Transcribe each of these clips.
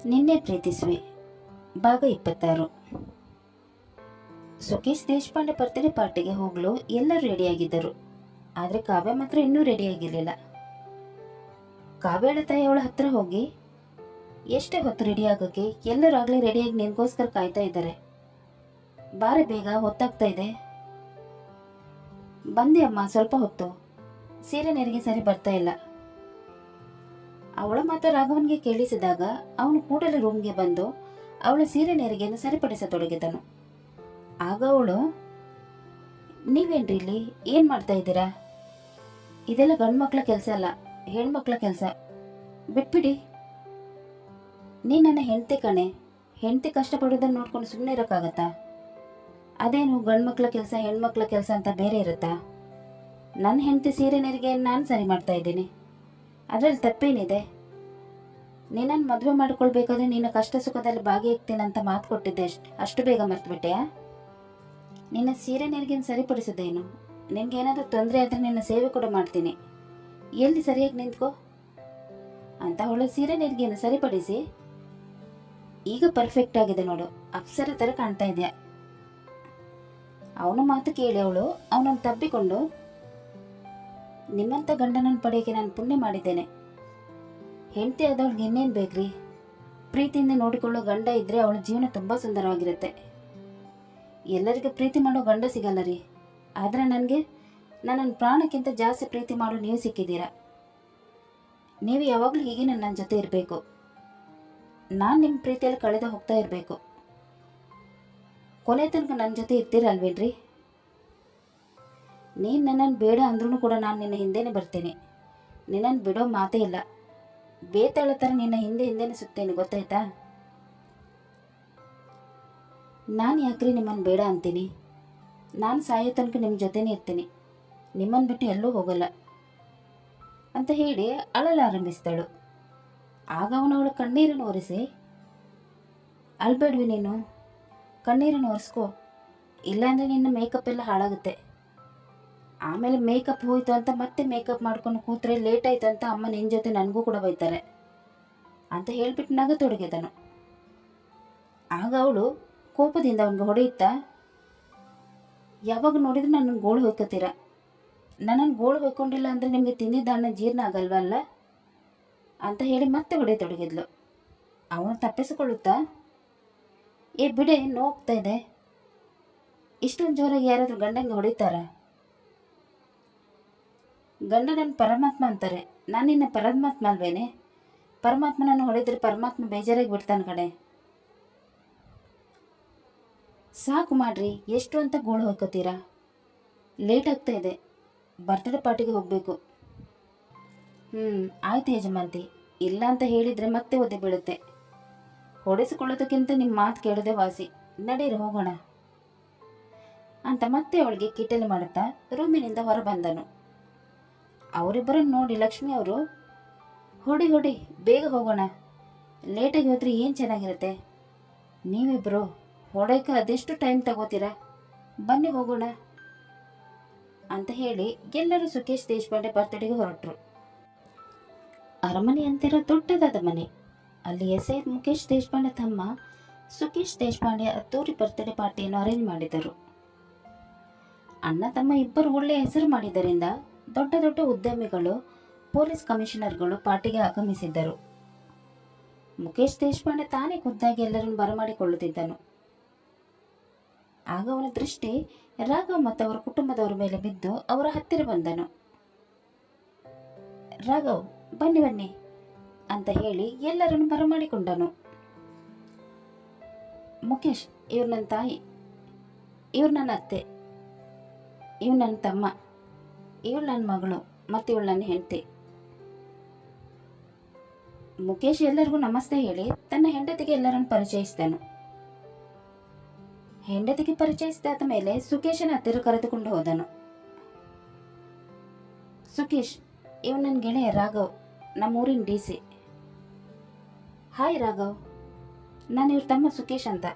ನಿನ್ನೆ ಪ್ರೀತಿಸುವೆ ಭಾಗ 26. ಸುಕೇಶ್ ದೇಶಪಾಂಡೆ ಬರ್ತ್ಡೇ ಪಾರ್ಟಿಗೆ ಹೋಗಲು ಎಲ್ಲರೂ ರೆಡಿಯಾಗಿದ್ದರು. ಆದರೆ ಕಾವ್ಯ ಮಾತ್ರ ಇನ್ನೂ ರೆಡಿಯಾಗಿರಲಿಲ್ಲ. ಕಾವ್ಯಳ ತಾಯಿ ಅವಳ ಹತ್ರ ಹೋಗಿ, ಎಷ್ಟೇ ಹೊತ್ತು ರೆಡಿ ಆಗೋಕ್ಕೆ, ಎಲ್ಲರೂ ಆಗಲೇ ರೆಡಿಯಾಗಿ ನಿನಗೋಸ್ಕರ ಕಾಯ್ತಾ ಇದ್ದಾರೆ, ಬಾರೆ ಬೇಗ, ಹೊತ್ತಾಗ್ತಾ ಇದೆ. ಬಂದೆ ಅಮ್ಮ, ಸ್ವಲ್ಪ ಹೊತ್ತು, ಸೀರೆ ನೆರಿಗೆ ಸರಿ ಬರ್ತಾ ಇಲ್ಲ. ಅವಳ ಮಾತು ರಾಘವನ್ಗೆ ಕೇಳಿಸಿದಾಗ ಅವನು ಕೂಡಲೇ ರೂಮ್ಗೆ ಬಂದು ಅವಳ ಸೀರೆ ನೆರಿಗೆಯನ್ನು ಸರಿಪಡಿಸತೊಡಗಿದನು. ಆಗ ಅವಳು, ನೀವೇನ್ರಿ ಇಲ್ಲಿ ಏನು ಮಾಡ್ತಾ ಇದ್ದೀರಾ? ಇದೆಲ್ಲ ಗಂಡು ಮಕ್ಕಳ ಕೆಲಸ ಅಲ್ಲ, ಹೆಣ್ಮಕ್ಳ ಕೆಲಸ, ಬಿಟ್ಬಿಡಿ. ನೀ ನನ್ನ ಹೆಂಡತಿ ಕಣೆ, ಹೆಂಡತಿ ಕಷ್ಟಪಡೋದನ್ನು ನೋಡ್ಕೊಂಡು ಸುಮ್ಮನೆ ಇರೋಕ್ಕಾಗತ್ತಾ? ಅದೇನು ಗಂಡು ಮಕ್ಕಳ ಕೆಲಸ ಹೆಣ್ಮಕ್ಳ ಕೆಲಸ ಅಂತ ಬೇರೆ ಇರುತ್ತಾ? ನನ್ನ ಹೆಂಡತಿ ಸೀರೆ ನೆರಿಗೆಯನ್ನು ನಾನು ಸರಿ ಮಾಡ್ತಾ ಇದ್ದೀನಿ, ಅದರಲ್ಲಿ ತಪ್ಪೇನಿದೆ? ನಿನ್ನನ್ನು ಮದುವೆ ಮಾಡ್ಕೊಳ್ಬೇಕಾದ್ರೆ ನಿನ್ನ ಕಷ್ಟ ಸುಖದಲ್ಲಿ ಭಾಗಿಯಾಗ್ತೀನಂತ ಮಾತು ಕೊಟ್ಟಿದ್ದೆ, ಅಷ್ಟು ಬೇಗ ಮರ್ತುಬಿಟ್ಟೆಯಾ? ನಿನ್ನ ಸೀರೆ ನೆರಿಗೆಯನ್ನು ಸರಿಪಡಿಸೋದೇನು? ನಿನಗೇನಾದರೂ ತೊಂದರೆ ಆದರೆ ನಿನ್ನ ಸೇವೆ ಕೂಡ ಮಾಡ್ತೀನಿ, ಎಲ್ಲಿ ಸರಿಯಾಗಿ ನಿಂತ್ಕೋ ಅಂತ ಅವಳ ಸೀರೆ ನೆರಿಗೆಯನ್ನು ಸರಿಪಡಿಸಿ, ಈಗ ಪರ್ಫೆಕ್ಟ್ ಆಗಿದೆ ನೋಡು, ಅಪ್ಸರ ಥರ ಕಾಣ್ತಾ ಇದೆಯಾ. ಅವನ ಮಾತು ಕೇಳಿ ಅವಳು ಅವನನ್ನು ತಬ್ಬಿಕೊಂಡು, ನಿಮ್ಮಂಥ ಗಂಡನನ್ನು ಪಡೆಯೋಕೆ ನಾನು ಪುಣ್ಯ ಮಾಡಿದ್ದೇನೆ. ಹೆಂಡತಿ ಆದವಳಿಗೆ ಇನ್ನೇನು ಬೇಕ್ರಿ? ಪ್ರೀತಿಯಿಂದ ನೋಡಿಕೊಳ್ಳೋ ಗಂಡ ಇದ್ದರೆ ಅವಳ ಜೀವನ ತುಂಬ ಸುಂದರವಾಗಿರುತ್ತೆ. ಎಲ್ಲರಿಗೂ ಪ್ರೀತಿ ಮಾಡೋ ಗಂಡ ಸಿಗಲ್ಲ ರೀ, ಆದರೆ ನನಗೆ ನನ್ನನ್ನು ಪ್ರಾಣಕ್ಕಿಂತ ಜಾಸ್ತಿ ಪ್ರೀತಿ ಮಾಡೋ ನೀವು ಸಿಕ್ಕಿದ್ದೀರಾ. ನೀವು ಯಾವಾಗಲೂ ಹೀಗೆ ನನ್ನ ಜೊತೆ ಇರಬೇಕು, ನಾನು ನಿಮ್ಮ ಪ್ರೀತಿಯಲ್ಲಿ ಕಳೆದು ಹೋಗ್ತಾ ಇರಬೇಕು. ಕೊನೆ ತನಕ ನನ್ನ ಜೊತೆ ಇರ್ತೀರಲ್ವೇನ್ರಿ? ನೀನು ನನ್ನನ್ನು ಬೇಡ ಅಂದ್ರೂ ಕೂಡ ನಾನು ನಿನ್ನ ಹಿಂದೆನೇ ಬರ್ತೀನಿ, ನಿನ್ನನ್ನು ಬಿಡೋ ಮಾತೇ ಇಲ್ಲ. ಬೇತಾಳ ಥರ ನಿನ್ನ ಹಿಂದೆನೇ ಸುತ್ತೇನೆ, ಗೊತ್ತಾಯ್ತಾ? ನಾನು ಯಾಕ್ರಿ ನಿಮ್ಮನ್ನು ಬೇಡ ಅಂತೀನಿ? ನಾನು ಸಾಯೋ ತನಕ ನಿಮ್ಮ ಜೊತೆನೇ ಇರ್ತೀನಿ, ನಿಮ್ಮನ್ನು ಬಿಟ್ಟು ಎಲ್ಲೂ ಹೋಗಲ್ಲ ಅಂತ ಹೇಳಿ ಅಳಲಾರಂಭಿಸಿದಳು. ಆಗ ಅವಳ ಕಣ್ಣೀರನ್ನು ಒರೆಸಿ, ಅಳ್ಬೇಡ್ವಿ ನೀನು, ಕಣ್ಣೀರನ್ನು ಒರೆಸ್ಕೋ, ಇಲ್ಲಾಂದರೆ ನಿನ್ನ ಮೇಕಪ್ ಎಲ್ಲ ಹಾಳಾಗುತ್ತೆ. ಆಮೇಲೆ ಮೇಕಪ್ ಹೋಯ್ತು ಅಂತ ಮತ್ತೆ ಮೇಕಪ್ ಮಾಡ್ಕೊಂಡು ಕೂತ್ರೆ ಲೇಟ್ ಆಯ್ತು ಅಂತ ಅಮ್ಮ ನಿನ್ನ ಜೊತೆ ನನಗೂ ಕೂಡ ಬೈತಾರೆ ಅಂತ ಹೇಳ್ಬಿಟ್ಟು ನಗತೊಡಗಿದನು. ಆಗ ಅವಳು ಕೋಪದಿಂದ ಅವನಿಗೆ ಹೊಡೆಯುತ್ತಾ, ಯಾವಾಗ ನೋಡಿದ್ರೆ ನನ್ನನ್ನು ಗೋಳು ಹೊಯ್ಕೋತೀರ, ನನ್ನನ್ನು ಗೋಳು ಹೊಯ್ಕೊಂಡಿಲ್ಲ ಅಂದರೆ ನಿಮಗೆ ತಿಂದಿದ್ದ ಅನ್ನ ಜೀರ್ಣ ಆಗಲ್ವಲ್ಲ ಅಂತ ಹೇಳಿ ಮತ್ತೆ ಹೊಡೆಯತೊಡಗಿದ್ಲು. ಅವನು ತಪ್ಪಿಸಿಕೊಳ್ಳುತ್ತಾ, ಏ ಬಿಡೆ, ನೋಗ್ತಾ ಇದೆ, ಇಷ್ಟೊಂದು ಜೋರಾಗಿ ಯಾರಾದರೂ ಗಂಡಂಗೆ ಹೊಡಿತಾರ? ಗಂಡ ನನ್ನ ಪರಮಾತ್ಮ ಅಂತಾರೆ, ನಾನು ನಿನ್ನ ಪರಮಾತ್ಮ ಅಲ್ವೇನೆ? ಪರಮಾತ್ಮನನ್ನು ಹೊಡೆದ್ರೆ ಪರಮಾತ್ಮ ಬೇಜಾರಾಗಿ ಬಿಡ್ತಾನೆ ಕಡೆ. ಸಾಕು ಮಾಡ್ರಿ, ಎಷ್ಟು ಅಂತ ಗೋಳು ಹೋಗ್ಕೋತೀರಾ? ಲೇಟ್ ಆಗ್ತಾ ಇದೆ, ಬರ್ತ್ಡೇ ಪಾರ್ಟಿಗೆ ಹೋಗಬೇಕು. ಆಯ್ತು ಯಜಮಾಂತಿ, ಇಲ್ಲ ಅಂತ ಹೇಳಿದರೆ ಮತ್ತೆ ಒದ್ದೆ ಬೀಳುತ್ತೆ. ಹೊಡೆಸಿಕೊಳ್ಳೋದಕ್ಕಿಂತ ನಿಮ್ಮ ಮಾತು ಕೇಳೋದೇ ವಾಸಿ, ನಡೀರಿ ಹೋಗೋಣ ಅಂತ ಮತ್ತೆ ಅವಳಿಗೆ ಕಿಟಲಿ ಮಾಡುತ್ತಾ ರೂಮಿನಿಂದ ಹೊರ ಬಂದನು. ಅವರಿಬ್ಬರನ್ನು ನೋಡಿ ಲಕ್ಷ್ಮಿ ಅವರು, ಹೊಡಿ ಬೇಗ ಹೋಗೋಣ, ಲೇಟಾಗಿ ಹೋದ್ರೆ ಏನು ಚೆನ್ನಾಗಿರುತ್ತೆ? ನೀವಿಬ್ಬರು ಹೊಡೋಕ್ಕೆ ಅದೆಷ್ಟು ಟೈಮ್ ತಗೋತೀರಾ? ಬನ್ನಿ ಹೋಗೋಣ ಅಂತ ಹೇಳಿ ಎಲ್ಲರೂ ಸುಕೇಶ್ ದೇಶಪಾಂಡೆ ಬರ್ತ್ಡೇಗೆ ಹೊರಟರು. ಅರಮನೆ ಅಂತಿರೋ ದೊಡ್ಡದಾದ ಮನೆ. ಅಲ್ಲಿ ಎಸ್ಐ ಮುಖೇಶ್ ದೇಶಪಾಂಡೆ ತಮ್ಮ ಸುಕೇಶ್ ದೇಶಪಾಂಡೆ ಅದ್ದೂರಿ ಬರ್ತ್ಡೇ ಪಾರ್ಟಿಯನ್ನು ಅರೇಂಜ್ ಮಾಡಿದರು. ಅಣ್ಣ ತಮ್ಮ ಇಬ್ಬರು ಒಳ್ಳೆಯ ಹೆಸರು ಮಾಡಿದ್ದರಿಂದ ದೊಡ್ಡ ದೊಡ್ಡ ಉದ್ಯಮಿಗಳು, ಪೊಲೀಸ್ ಕಮಿಷನರ್ಗಳು ಪಾರ್ಟಿಗೆ ಆಗಮಿಸಿದ್ದರು. ಮುಖೇಶ್ ದೇಶಪಾಂಡೆ ತಾನೇ ಖುದ್ದಾಗಿ ಎಲ್ಲರನ್ನು ಬರಮಾಡಿಕೊಳ್ಳುತ್ತಿದ್ದನು. ಆಗ ಅವನ ದೃಷ್ಟಿ ರಾಘವ್ ಮತ್ತು ಅವರ ಕುಟುಂಬದವರ ಮೇಲೆ ಬಿದ್ದು ಅವರ ಹತ್ತಿರ ಬಂದನು. ರಾಘವ್, ಬನ್ನಿ ಅಂತ ಹೇಳಿ ಎಲ್ಲರನ್ನು ಬರಮಾಡಿಕೊಂಡನು. ಮುಖೇಶ್, ಇವ್ರು ನನ್ನ ತಾಯಿ, ಇವ್ರು ನನ್ನ ಅತ್ತೆ, ಇವ್ ನನ್ನ ತಮ್ಮ, ಇವಳು ನನ್ನ ಮಗಳು ಮತ್ತು ಇವಳು ನನ್ನ ಹೆಂಡತಿ. ಮುಖೇಶ್ ಎಲ್ಲರಿಗೂ ನಮಸ್ತೆ ಹೇಳಿ ತನ್ನ ಹೆಂಡತಿಗೆ ಎಲ್ಲರನ್ನು ಪರಿಚಯಿಸಿದನು. ಹೆಂಡತಿಗೆ ಪರಿಚಯಿಸಿದಾದ ಮೇಲೆ ಸುಕೇಶನ ಹತ್ತಿರ ಕರೆದುಕೊಂಡು ಹೋದನು. ಸುಕೇಶ್, ಇವ್ ನನ್ನ ಗೆಳೆಯ ರಾಘವ್, ನಮ್ಮೂರಿನ DC. ಹಾಯ್ ರಾಘವ್, ನಾನು ಇವ್ರ ತಮ್ಮ ಸುಕೇಶ್ ಅಂತ.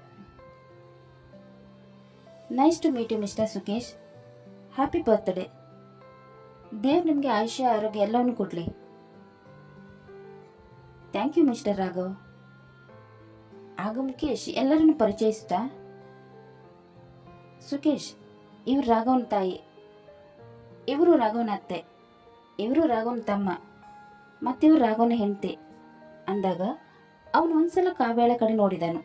Nice to meet you mister Sukesh, happy birthday. ದೇವ್ರು ನಿಮಗೆ ಆಯುಷ್ಯ ಆರೋಗ್ಯ ಎಲ್ಲವನ್ನೂ ಕೊಡಲಿ. Thank you mister Raghav. ಆಗ ಮುಖೇಶ್ ಎಲ್ಲರನ್ನು ಪರಿಚಯಿಸ್ತಾ, ಸುಕೇಶ್, ಇವ್ರು ರಾಘವನ್ ತಾಯಿ, ಇವರು ರಾಘವನ ಅತ್ತೆ, ಇವರು ರಾಘವನ ತಮ್ಮ, ಮತ್ತಿವ್ರು ರಾಘವನ ಹೆಂಡತಿ ಅಂದಾಗ ಅವನು ಒಂದ್ಸಲ ಕಾವ್ಯಾಳ ಕಡೆ ನೋಡಿದನು.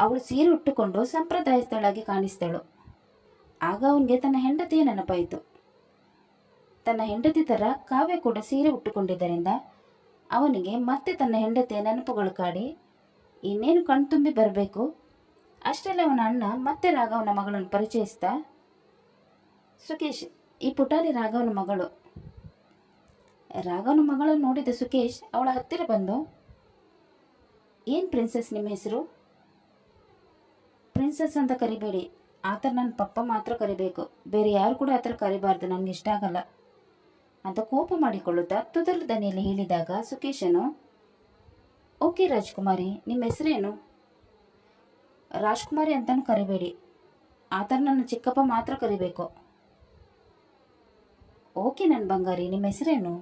ಅವಳು ಸೀರೆ ಉಟ್ಟುಕೊಂಡು ಸಂಪ್ರದಾಯಸ್ಥಳಾಗಿ ಕಾಣಿಸ್ತಳು. ಆಗ ಅವನಿಗೆ ತನ್ನ ಹೆಂಡತಿಯ ನೆನಪಾಯಿತು. ತನ್ನ ಹೆಂಡತಿ ಥರ ಕಾವ್ಯ ಕೂಡ ಸೀರೆ ಉಟ್ಟುಕೊಂಡಿದ್ದರಿಂದ ಅವನಿಗೆ ಮತ್ತೆ ತನ್ನ ಹೆಂಡತಿಯ ನೆನಪುಗಳು ಕಾಡಿ ಇನ್ನೇನು ಕಣ್ತುಂಬಿ ಬರಬೇಕು. ಅಷ್ಟರಲ್ಲಿ ಅವನ ಅಣ್ಣ ಮತ್ತೆ ರಾಘವನ ಮಗಳನ್ನು ಪರಿಚಯಿಸ್ತಾ, ಸುಕೇಶ್, ಈ ಪುಟಾಣಿ ರಾಘವನ ಮಗಳು. ರಾಘವನ ಮಗಳನ್ನು ನೋಡಿದ ಸುಕೇಶ್ ಅವಳ ಹತ್ತಿರ ಬಂದು, ಏನು ಪ್ರಿನ್ಸೆಸ್ ನಿಮ್ಮ ಹೆಸರು? ಪ್ರಿನ್ಸೆಸ್ ಅಂತ ಕರಿಬೇಡಿ, ಆ ಥರ ನನ್ನ ಪಪ್ಪ ಮಾತ್ರ ಕರಿಬೇಕು, ಬೇರೆ ಯಾರು ಕೂಡ ಆ ಥರ ಕರಿಬಾರ್ದು, ನನಗೆ ಇಷ್ಟ ಆಗಲ್ಲ ಅಂತ ಕೋಪ ಮಾಡಿಕೊಳ್ಳುತ್ತಾ ತುದಲು ದನಿಯಲ್ಲಿ ಹೇಳಿದಾಗ ಸುಕೇಶನು, ಓಕೆ ರಾಜ್ಕುಮಾರಿ, ನಿಮ್ಮ ಹೆಸರೇನು? ರಾಜ್ಕುಮಾರಿ ಅಂತಲೂ ಕರಿಬೇಡಿ, ಆ ಥರ ನನ್ನ ಚಿಕ್ಕಪ್ಪ ಮಾತ್ರ ಕರಿಬೇಕು. ಓಕೆ ನನ್ನ ಬಂಗಾರಿ, ನಿಮ್ಮ ಹೆಸರೇನು?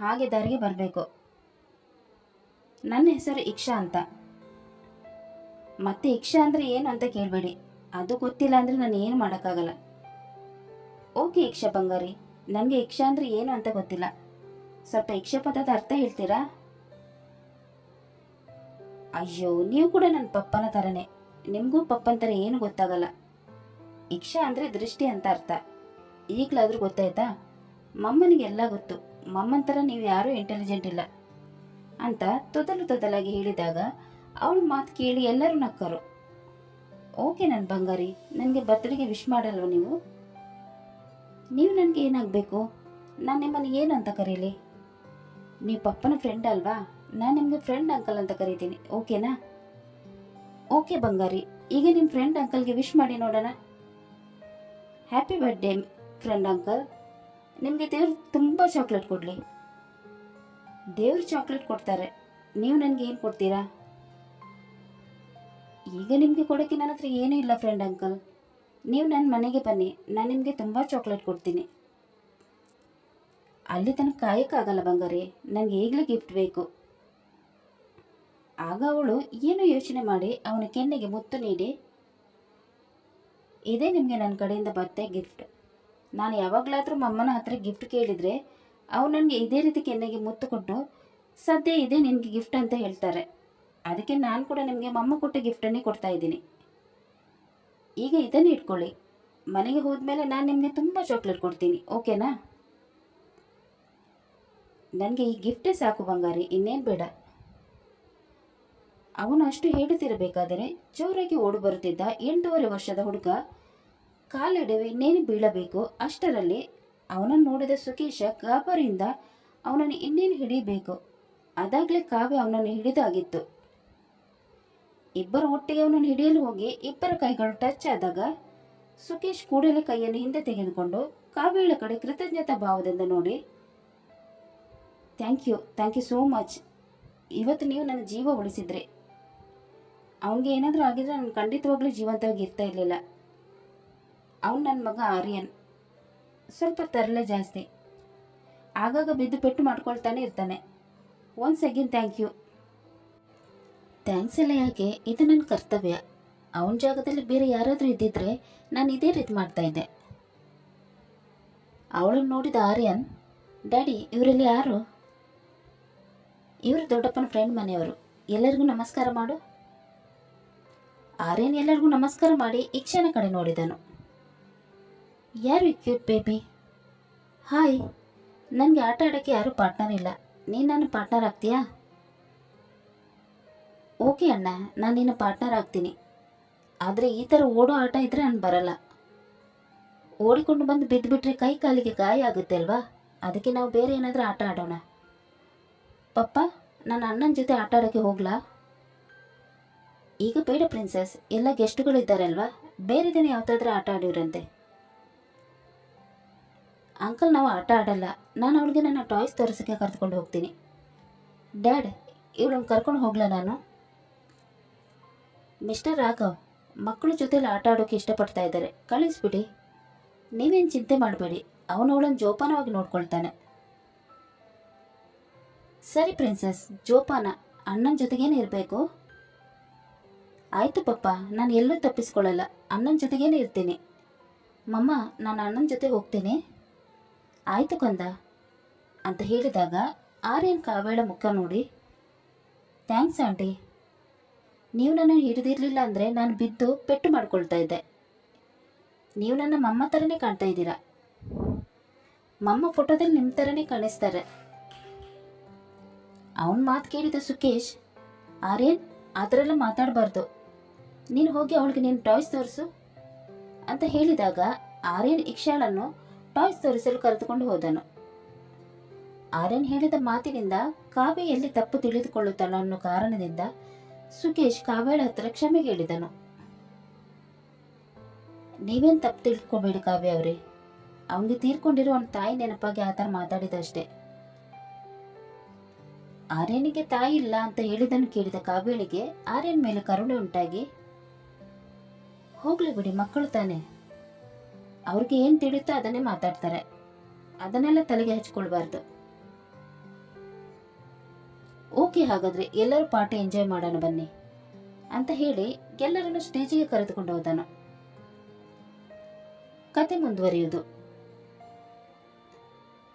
ಹಾಗೆ ದಾರಿಗೆ ಬರಬೇಕು. ನನ್ನ ಹೆಸರು ಇಕ್ಷಾ ಅಂತ. ಮತ್ತೆ ಇಕ್ಷಾ ಅಂದರೆ ಏನು ಅಂತ ಕೇಳಬೇಡಿ, ಅದು ಗೊತ್ತಿಲ್ಲ ಅಂದರೆ ನಾನು ಏನು ಮಾಡೋಕ್ಕಾಗಲ್ಲ. ಓಕೆ ಇಕ್ಷಾ ಬಂಗಾರಿ, ನನಗೆ ಇಕ್ಷಾ ಅಂದರೆ ಏನು ಅಂತ ಗೊತ್ತಿಲ್ಲ, ಸ್ವಲ್ಪ ಇಕ್ಷಾ ಪದದ ಅರ್ಥ ಹೇಳ್ತೀರಾ? ಅಯ್ಯೋ, ನೀವು ಕೂಡ ನನ್ನ ಪಪ್ಪನ ಥರನೇ, ನಿಮಗೂ ಪಪ್ಪನ ಥರ ಏನು ಗೊತ್ತಾಗಲ್ಲ. ಇಕ್ಷಾ ಅಂದರೆ ದೃಷ್ಟಿ ಅಂತ ಅರ್ಥ, ಈಗಲಾದರೂ ಗೊತ್ತಾಯ್ತಾ? ಮಮ್ಮನಿಗೆಲ್ಲ ಗೊತ್ತು, ಮಮ್ಮನ ಥರ ನೀವು ಯಾರೂ ಇಂಟೆಲಿಜೆಂಟ್ ಇಲ್ಲ ಅಂತ ತೊದಲಾಗಿ ಹೇಳಿದಾಗ ಅವಳ ಮಾತು ಕೇಳಿ ಎಲ್ಲರೂ ನಕ್ಕರು. ಓಕೆ ನನ್ನ ಬಂಗಾರಿ, ನನಗೆ ಬರ್ತ್ಡೇಗೆ ವಿಶ್ ಮಾಡಲ್ವ ನೀವು? ನೀವು ನನಗೆ ಏನಾಗಬೇಕು? ನಾನು ನಿಮ್ಮನ್ನು ಏನು ಅಂತ ಕರೀಲಿ? ನೀವು ಪಪ್ಪನ ಫ್ರೆಂಡ್ ಅಲ್ವಾ, ನಾನು ನಿಮಗೆ ಫ್ರೆಂಡ್ ಅಂಕಲ್ ಅಂತ ಕರಿತೀನಿ, ಓಕೆನಾ? ಓಕೆ ಬಂಗಾರಿ, ಈಗ ನಿಮ್ಮ ಫ್ರೆಂಡ್ ಅಂಕಲ್ಗೆ ವಿಶ್ ಮಾಡಿ ನೋಡೋಣ. ಹ್ಯಾಪಿ ಬರ್ತ್ಡೇ ಫ್ರೆಂಡ್ ಅಂಕಲ್, ನಿಮಗೆ ದೇವ್ರು ತುಂಬ ಚಾಕ್ಲೇಟ್ ಕೊಡಲಿ. ದೇವ್ರು ಚಾಕ್ಲೇಟ್ ಕೊಡ್ತಾರೆ, ನೀವು ನನಗೆ ಏನು ಕೊಡ್ತೀರಾ? ಈಗ ನಿಮಗೆ ಕೊಡೋಕ್ಕೆ ನನ್ನ ಹತ್ರ ಏನೂ ಇಲ್ಲ ಫ್ರೆಂಡ್ ಅಂಕಲ್, ನೀವು ನನ್ನ ಮನೆಗೆ ಬನ್ನಿ, ನಾನು ನಿಮಗೆ ತುಂಬ ಚಾಕ್ಲೇಟ್ ಕೊಡ್ತೀನಿ. ಅಲ್ಲಿ ತನಕ ಕಾಯೋಕ್ಕಾಗಲ್ಲ ಬಂಗಾರಿ, ನನಗೆ ಈಗಲೇ ಗಿಫ್ಟ್ ಬೇಕು. ಆಗ ಅವಳು ಏನೋ ಯೋಚನೆ ಮಾಡಿ ಅವನ ಕೆನ್ನೆಗೆ ಮುತ್ತು ನೀಡಿ, ಇದೇ ನಿಮಗೆ ನನ್ನ ಕಡೆಯಿಂದ ಬರ್ತೆ ಗಿಫ್ಟ್. ನಾನು ಯಾವಾಗಲಾದರೂ ಮಮ್ಮನ ಹತ್ರ ಗಿಫ್ಟ್ ಕೇಳಿದರೆ ಅವ್ರು ನನಗೆ ಇದೇ ರೀತಿ ಕೆನ್ನೆಗೆ ಮುತ್ತು ಕೊಟ್ಟು, ಸದ್ಯ ಇದೇ ನಿನಗೆ ಗಿಫ್ಟ್ ಅಂತ ಹೇಳ್ತಾರೆ. ಅದಕ್ಕೆ ನಾನು ಕೂಡ ನಿಮಗೆ ಮಮ್ಮ ಕೊಟ್ಟ ಗಿಫ್ಟನ್ನೇ ಕೊಡ್ತಾ ಇದ್ದೀನಿ. ಈಗ ಇದನ್ನೇ ಇಟ್ಕೊಳ್ಳಿ, ಮನೆಗೆ ಹೋದ್ಮೇಲೆ ನಾನು ನಿಮಗೆ ತುಂಬ ಚಾಕ್ಲೇಟ್ ಕೊಡ್ತೀನಿ, ಓಕೆನಾ? ನನಗೆ ಈ ಗಿಫ್ಟೇ ಸಾಕು ಬಂಗಾರಿ, ಇನ್ನೇನು ಬೇಡ. ಅವನು ಅಷ್ಟು ಹೇಳುತ್ತಿರಬೇಕಾದರೆ ಜೋರಾಗಿ ಓಡಿ ಬರುತ್ತಿದ್ದ 8.5 ವರ್ಷದ ಹುಡುಗ ಕಾಲೆಡೆದು ಇನ್ನೇನು ಬೀಳಬೇಕು. ಅಷ್ಟರಲ್ಲಿ ಅವನನ್ನು ನೋಡಿದ ಸುಕೇಶ ಗಾಬರಿಯಿಂದ ಅವನನ್ನು ಇನ್ನೇನು ಹಿಡಿಯಬೇಕು. ಅದಾಗಲೇ ಕಾವ್ಯ ಅವನನ್ನು ಹಿಡಿದಾಗಿತ್ತು. ಇಬ್ಬರು ಒಟ್ಟಿಗೆ ಅವನನ್ನು ಹಿಡಿಯಲು ಹೋಗಿ ಇಬ್ಬರ ಕೈಗಳು ಟಚ್ ಆದಾಗ ಸುಕೇಶ್ ಕೂಡಲೇ ಕೈಯನ್ನು ಹಿಂದೆ ತೆಗೆದುಕೊಂಡು ಕಾವ್ಯಳ ಕಡೆ ಕೃತಜ್ಞತಾ ಭಾವದಿಂದ ನೋಡಿ, ಥ್ಯಾಂಕ್ ಯು ಸೋ ಮಚ್, ಇವತ್ತು ನೀವು ನನ್ನ ಜೀವ ಉಳಿಸಿದ್ರಿ. ಅವನಿಗೆ ಏನಾದರೂ ಆಗಿದ್ರೆ ನಾನು ಖಂಡಿತವಾಗ್ಲೂ ಜೀವಂತವಾಗಿ ಇರ್ತಾ ಇರಲಿಲ್ಲ. ಅವನು ನನ್ನ ಮಗ ಆರ್ಯನ್, ಸ್ವಲ್ಪ ತರಲೆ ಜಾಸ್ತಿ, ಆಗಾಗ ಬಿದ್ದು ಪೆಟ್ಟು ಮಾಡ್ಕೊಳ್ತಾನೆ ಇರ್ತಾನೆ. Once again thank you. Thanks ಎಲ್ಲ ಯಾಕೆ, ಇದು ನನ್ನ ಕರ್ತವ್ಯ. ಅವನ ಜಾಗದಲ್ಲಿ ಬೇರೆ ಯಾರಾದರೂ ಇದ್ದಿದ್ರೆ ನಾನು ಇದೇ ರೀತಿ ಮಾಡ್ತಾಯಿದ್ದೆ. ಅವಳನ್ನು ನೋಡಿದ ಆರ್ಯನ್, ಡ್ಯಾಡಿ ಇವರಲ್ಲಿ ಯಾರು? ಇವರು ದೊಡ್ಡಪ್ಪನ ಫ್ರೆಂಡ್ ಮನೆಯವರು, ಎಲ್ಲರಿಗೂ ನಮಸ್ಕಾರ ಮಾಡು. ಆರ್ಯನ್ ಎಲ್ಲರಿಗೂ ನಮಸ್ಕಾರ ಮಾಡಿ ಇಕ್ಷಾನ ಕಡೆ ನೋಡಿದನು. ಯಾರು ಈ ಕ್ಯೂಟ್ ಬೇಬಿ? ಹಾಯ್, ನನಗೆ ಆಟ ಆಡೋಕ್ಕೆ ಯಾರೂ ಪಾರ್ಟ್ನರ್ ಇಲ್ಲ, ನೀನು ನನ್ನ ಪಾರ್ಟ್ನರ್ ಆಗ್ತೀಯಾ? ಓಕೆ ಅಣ್ಣ, ನಾನು ನಿನ್ನ ಪಾರ್ಟ್ನರ್ ಆಗ್ತೀನಿ, ಆದರೆ ಈ ಥರ ಓಡೋ ಆಟ ಇದ್ದರೆ ನಾನು ಬರಲ್ಲ. ಓಡಿಕೊಂಡು ಬಂದು ಬಿದ್ದುಬಿಟ್ರೆ ಕೈ ಕಾಲಿಗೆ ಗಾಯ ಆಗುತ್ತೆ ಅಲ್ವಾ, ಅದಕ್ಕೆ ನಾವು ಬೇರೆ ಏನಾದರೂ ಆಟ ಆಡೋಣ. ಪಪ್ಪ, ನನ್ನ ಅಣ್ಣನ ಜೊತೆ ಆಟ ಆಡೋಕ್ಕೆ ಹೋಗ್ಲಾ? ಈಗ ಬೇಡ ಪ್ರಿನ್ಸೆಸ್, ಎಲ್ಲ ಗೆಸ್ಟ್ಗಳಿದ್ದಾರಲ್ವಾ, ಬೇರೆ ದಿನ ಯಾವುದಾದ್ರೂ ಆಟ ಆಡಿವ್ರಂತೆ. ಅಂಕಲ್, ನಾವು ಆಟ ಆಡಲ್ಲ, ನಾನು ಅವಳಿಗೆ ನನ್ನ ಟಾಯ್ಸ್ ತೋರಿಸೋಕ್ಕೆ ಕರೆದುಕೊಂಡು ಹೋಗ್ತೀನಿ. ಡ್ಯಾಡ್, ಇವಳನ್ನು ಕರ್ಕೊಂಡು ಹೋಗ್ಲಾ ನಾನು? ಮಿಸ್ಟರ್ ರಾಘವ್, ಮಕ್ಕಳ ಜೊತೆಲಿ ಆಟ ಆಡೋಕ್ಕೆ ಇಷ್ಟಪಡ್ತಾ ಇದ್ದಾರೆ, ಕಳಿಸ್ಬಿಡಿ. ನೀವೇನು ಚಿಂತೆ ಮಾಡಬೇಡಿ, ಅವನು ಅವಳನ್ನು ಜೋಪಾನವಾಗಿ ನೋಡ್ಕೊಳ್ತಾನೆ. ಸರಿ ಪ್ರಿನ್ಸೆಸ್, ಜೋಪಾನ, ಅಣ್ಣನ ಜೊತೆಗೇನೆ ಇರಬೇಕು. ಆಯಿತು ಪಪ್ಪ, ನಾನು ಎಲ್ಲೂ ತಪ್ಪಿಸ್ಕೊಳ್ಳಲ್ಲ, ಅಣ್ಣನ ಜೊತೆಗೇನೆ ಇರ್ತೀನಿ. ಮಮ್ಮ, ನಾನು ಅಣ್ಣನ ಜೊತೆ ಹೋಗ್ತೀನಿ. ಆಯಿತು ಕಂದ ಅಂತ ಹೇಳಿದಾಗ ಆರ್ಯನ್ ಕಾವ್ಯಳ ಮುಖ ನೋಡಿ, ಥ್ಯಾಂಕ್ಸ್ ಆಂಟಿ, ನೀವು ನನ್ನನ್ನು ಹಿಡಿದಿರಲಿಲ್ಲ ಅಂದರೆ ನಾನು ಬಿದ್ದು ಪೆಟ್ಟು ಮಾಡ್ಕೊಳ್ತಾ ಇದ್ದೆ. ನೀವು ನನ್ನ ಮಮ್ಮ ಥರನೇ ಕಾಣ್ತಾ ಇದ್ದೀರಾ. ಮಮ್ಮ ಫೋಟೋದಲ್ಲಿ ನಿಮ್ಮ ಥರನೇ ಕಾಣಿಸ್ತಾರೆ. ಅವನ ಮಾತು ಕೇಳಿದ ಸುಕೇಶ್, ಆರ್ಯನ್ ಆ ಥರ ಎಲ್ಲ ಮಾತಾಡಬಾರ್ದು, ನೀನು ಹೋಗಿ ಅವಳಿಗೆ ನೀನು ಟಾಯ್ಸ್ ತೋರಿಸು ಅಂತ ಹೇಳಿದಾಗ ಆರ್ಯನ್ ಇಕ್ಷಾಳನ್ನು ಟಾಯ್ಸ್ ತೋರಿಸಲು ಕರೆದುಕೊಂಡು ಹೋದನು. ಆರ್ಯನ್ ಹೇಳಿದ ಮಾತಿನಿಂದ ಕಾವ್ಯ ಎಲ್ಲಿ ತಪ್ಪು ತಿಳಿದುಕೊಳ್ಳುತ್ತಾಳ ಅನ್ನೋ ಕಾರಣದಿಂದ ಸುಕೇಶ್ ಕಾವ್ಯಳ ಹತ್ರ ಕ್ಷಮೆ ಕೇಳಿದನು. ನೀವೇನು ತಪ್ಪು ತಿಳ್ಕೊಬೇಡಿ ಕಾವ್ಯ ಅವರೇ, ಅವನಿಗೆ ತೀರ್ಕೊಂಡಿರೋ ಅವನ ತಾಯಿ ನೆನಪಾಗಿ ಆ ಥರ ಮಾತಾಡಿದಷ್ಟೇ. ಆರ್ಯನಿಗೆ ತಾಯಿ ಇಲ್ಲ ಅಂತ ಹೇಳಿದನ್ನು ಕೇಳಿದ ಕಾವ್ಯಳಿಗೆ ಆರ್ಯನ್ ಮೇಲೆ ಕರುಣೆ ಉಂಟಾಗಿ, ಹೋಗ್ಲಿ ಬಿಡಿ, ಮಕ್ಕಳು ತಾನೆ, ಅವ್ರಿಗೆ ಏನು ತಿಳಿಯುತ್ತೋ ಅದನ್ನೇ ಮಾತಾಡ್ತಾರೆ, ಅದನ್ನೆಲ್ಲ ತಲೆಗೆ ಹಚ್ಕೊಳ್ಬಾರ್ದು. ಓಕೆ, ಹಾಗಾದ್ರೆ ಎಲ್ಲರೂ ಪಾರ್ಟಿ ಎಂಜಾಯ್ ಮಾಡೋಣ ಬನ್ನಿ ಅಂತ ಹೇಳಿ ಎಲ್ಲರನ್ನು ಸ್ಟೇಜಿಗೆ ಕರೆದುಕೊಂಡು ಹೋದನು. ಕತೆ ಮುಂದುವರಿಯುವುದು.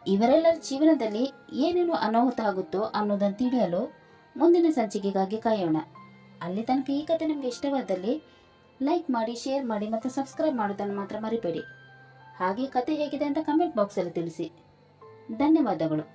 ಇವರೆಲ್ಲರ ಜೀವನದಲ್ಲಿ ಏನೇನು ಅನಾಹುತ ಆಗುತ್ತೋ ಅನ್ನೋದನ್ನು ತಿಳಿಯಲು ಮುಂದಿನ ಸಂಚಿಕೆಗಾಗಿ ಕಾಯೋಣ. ಅಲ್ಲಿ ತನಕ ಈ ಕತೆ ನಿಮಗೆ ಇಷ್ಟವಾದಲ್ಲಿ ಲೈಕ್ ಮಾಡಿ, ಶೇರ್ ಮಾಡಿ ಮತ್ತು ಸಬ್ಸ್ಕ್ರೈಬ್ ಮಾಡೋದನ್ನು ಮಾತ್ರ ಮರಿಬೇಡಿ. ಹಾಗೆ ಕತೆ ಹೇಗಿದೆ ಅಂತ ಕಮೆಂಟ್ ಬಾಕ್ಸಲ್ಲಿ ತಿಳಿಸಿ. ಧನ್ಯವಾದಗಳು.